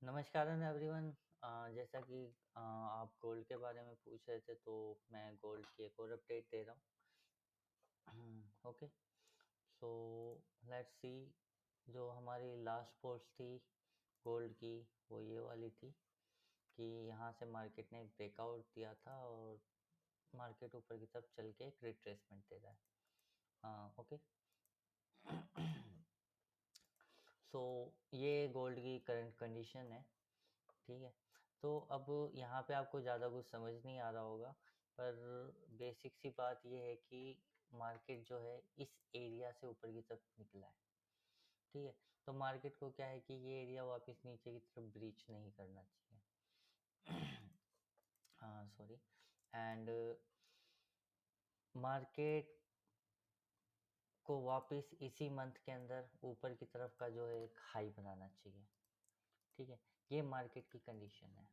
नमस्कार एवरीवन। जैसा कि आप गोल्ड के बारे में पूछ रहे थे तो मैं गोल्ड की एक और अपडेट दे रहा हूँ। Okay, so let's see. जो हमारी लास्ट पोस्ट थी गोल्ड की वो ये वाली थी कि यहाँ से मार्केट ने एक ब्रेकआउट दिया था और मार्केट ऊपर की तरफ चल के एक रिट्रेसमेंट दे रहा है। हाँ, ओके। सो ये गोल्ड की करंट कंडीशन है, ठीक है। तो अब यहाँ पे आपको ज़्यादा कुछ समझ नहीं आ रहा होगा, पर बेसिक सी बात ये है कि मार्केट जो है इस एरिया से ऊपर की तरफ निकला है, ठीक है। तो मार्केट को क्या है कि ये एरिया वापस नीचे की तरफ ब्रीच नहीं करना चाहिए। हाँ, सॉरी। एंड मार्केट को वापस इसी मंथ के अंदर ऊपर की तरफ का जो है एक हाई बनाना चाहिए, ठीक है। ये मार्केट की कंडीशन है,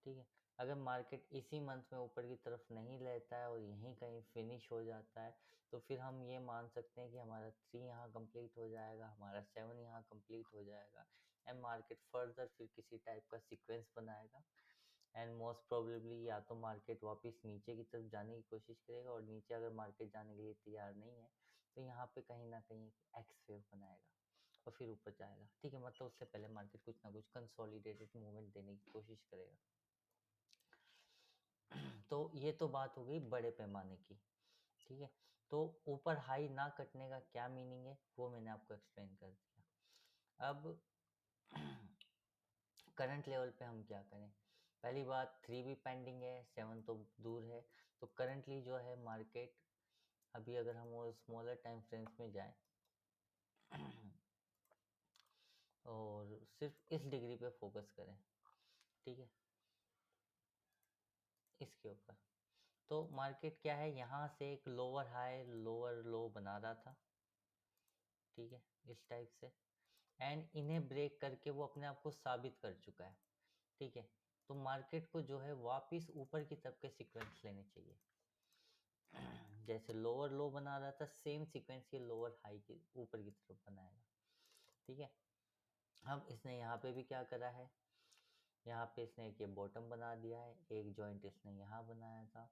ठीक है। अगर मार्केट इसी मंथ में ऊपर की तरफ नहीं लेता है और यहीं कहीं फिनिश हो जाता है तो फिर हम ये मान सकते हैं कि हमारा 3 यहाँ कंप्लीट हो जाएगा, हमारा 7 यहाँ कंप्लीट हो जाएगा एंड मार्केट फर्दर फिर किसी टाइप का सीक्वेंस बनाएगा एंड मोस्ट प्रोबेबली या तो मार्केट वापस नीचे की तरफ जाने की कोशिश करेगा और नीचे अगर मार्केट जाने के लिए तैयार नहीं है तो यहाँ पे कहीं ना कहीं एक्स वेव बनाएगा और फिर ऊपर जाएगा, ठीक है। मतलब उससे पहले मार्केट कुछ ना कुछ कंसोलिडेटेड मूवमेंट देने की कोशिश करेगा। तो ये तो बात हो गई बड़े पैमाने की, ठीक है। तो ऊपर हाई ना कटने का क्या मीनिंग है वो मैंने आपको एक्सप्लेन कर दिया। अब करंट लेवल पे हम क्या करें। पहली बात 3 भी पेंडिंग है, 7 तो दूर है। तो करंटली जो है मार्केट अभी अगर हम वो स्मॉलर टाइम फ्रेम्स में जाएं और सिर्फ इस डिग्री पे फोकस करें, ठीक है, इसके ऊपर। तो मार्केट क्या है, यहाँ से एक लोअर हाई लोअर लो बना रहा था, ठीक है, इस टाइप से। एंड इन्हें ब्रेक करके वो अपने आप को साबित कर चुका है, ठीक है। तो मार्केट को जो है वापस ऊपर की तरफ के सीक्वेंस लेने चाहिए। जैसे लोअर लो बना रहा था सेम सीक्वेंस ये लोअर हाई के ऊपर की तरफ बनाएगा, ठीक है। अब इसने यहाँ पे भी क्या करा है, यहाँ पे इसने एक ये बॉटम बना दिया है, एक जॉइंट इसने यहाँ बनाया था।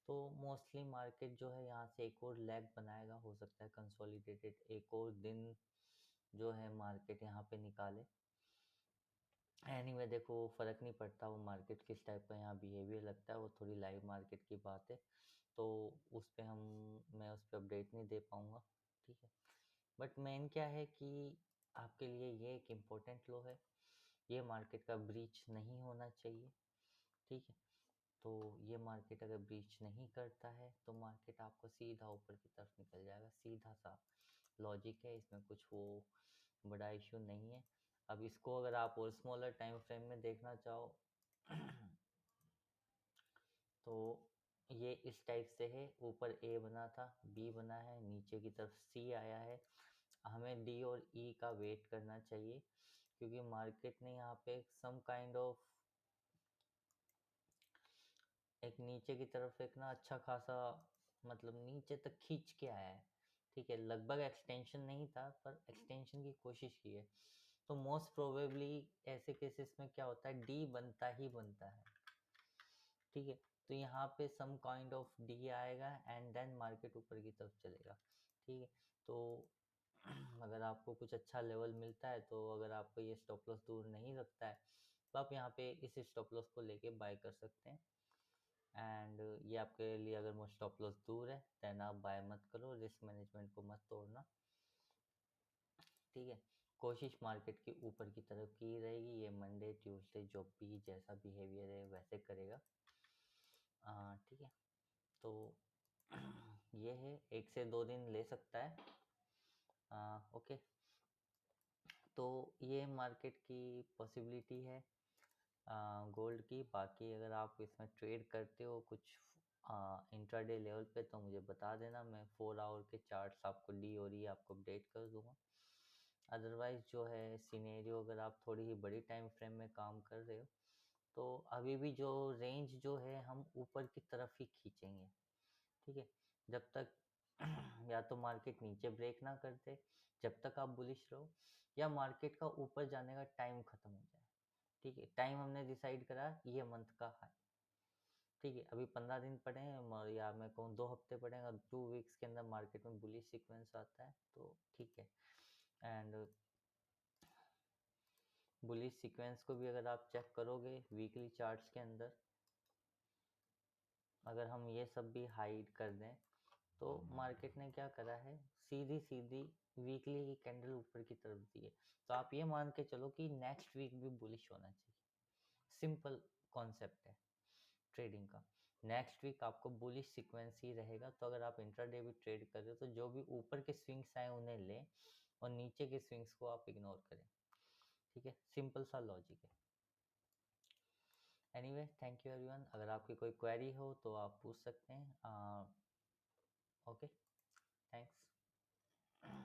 तो मोस्टली मार्केट जो है यहाँ से एक और लेग बनाएगा, हो सकता है कंसोलिडेटेड एक और दिन जो है मार्केट यहाँ पे निकाले। एनीवे देखो फ़र्क नहीं पड़ता वो मार्केट किस टाइप का यहाँ बिहेवियर लगता है, वो थोड़ी लाइव मार्केट की बात है, तो उस पे मैं उस पर अपडेट नहीं दे पाऊँगा, ठीक है। बट मेन क्या है कि आपके लिए ये एक इम्पोर्टेंट लो है, ये मार्केट का ब्रीच नहीं होना चाहिए, ठीक है। तो ये मार्केट अगर ब्रीच नहीं करता है तो मार्केट आपको सीधा ऊपर की तरफ निकल जाएगा, सीधा सा लॉजिक है, इसमें कुछ वो बड़ा इशू नहीं है। अब इसको अगर आप और स्मॉलर टाइम फ्रेम में देखना चाहो तो ये इस टाइप से है, ऊपर ए बना था, बी बना है, नीचे की तरफ सी आया है। हमें डी और ई का वेट करना चाहिए क्योंकि मार्केट ने यहाँ पे सम काइंड ऑफ एक नीचे की तरफ एक ना अच्छा खासा मतलब नीचे तक खींच के आया है, ठीक है। लगभग एक्सटेंशन नहीं था पर एक्सटेंशन की कोशिश की है। तो मोस्ट प्रोबेबली ऐसे केसेस में क्या होता है, डी बनता ही बनता है, ठीक है। तो यहाँ पे सम काइंड ऑफ डी आएगा एंड देन मार्केट ऊपर की तरफ चलेगा, ठीक है। तो अगर आपको कुछ अच्छा लेवल मिलता है तो अगर आपको ये स्टॉप लॉस दूर नहीं लगता है तो आप यहाँ पे इस स्टॉप लॉस को लेके बाय कर सकते हैं। एंड ये आपके लिए अगर वो स्टॉप लॉस दूर है देन आप बाय मत करो, रिस्क मैनेजमेंट को मत तोड़ना, ठीक है। कोशिश मार्केट के ऊपर की तरफ की रहेगी, ये मंडे ट्यूसडे जो भी जैसा बिहेवियर है वैसे करेगा, ठीक है। तो ये है 1 से 2 दिन ले सकता है, ओके। तो ये मार्केट की पॉसिबिलिटी है गोल्ड की। बाकी अगर आप इसमें ट्रेड करते हो कुछ इंट्राडे लेवल पे तो मुझे बता देना, मैं 4 आवर के चार्ट्स आपको डी और ई आपको अपडेट कर दूंगा। अदरवाइज जो है सिनेरियो अगर आप थोड़ी ही बड़ी टाइम फ्रेम में काम कर रहे हो तो अभी भी जो रेंज जो है हम ऊपर की तरफ ही खींचेंगे, ठीक है। जब तक या तो मार्केट नीचे ब्रेक ना करते जब तक आप बुलिश रहो, या मार्केट का ऊपर जाने का टाइम खत्म हो जाए, ठीक है, टाइम हमने डिसाइड करा ये मंथ का हाई। ठीक है, अभी 15 दिन पड़े हैं, या मैं कहूँ 2 हफ्ते पड़े हैं, 2 वीक्स के अंदर मार्केट में बुलिश सीक्वेंस आता है तो ठीक है। एंड बुलिश सीक्वेंस को भी अगर आप चेक करोगे वीकली चार्ट्स के अंदर, अगर हम ये सब भी हाइड कर दें तो मार्केट ने क्या करा है, सीधी सीधी वीकली की कैंडल ऊपर की तरफ दी है। तो आप ये मान के चलो कि नेक्स्ट वीक भी बुलिश होना चाहिए। सिंपल कॉन्सेप्ट है ट्रेडिंग का। नेक्स्ट वीक आपको बुलिश सीक्वेंस ही रहेगा, तो अगर आप इंट्राडे भी ट्रेड कर रहे हो तो जो भी ऊपर के स्विंग्स आए उन्हें लें और नीचे के स्विंग्स को आप इग्नोर करें। ठीक है, सिंपल सा लॉजिक है। Anyway, thank you everyone. अगर आपकी कोई क्वेरी हो तो आप पूछ सकते हैं। Okay, thanks.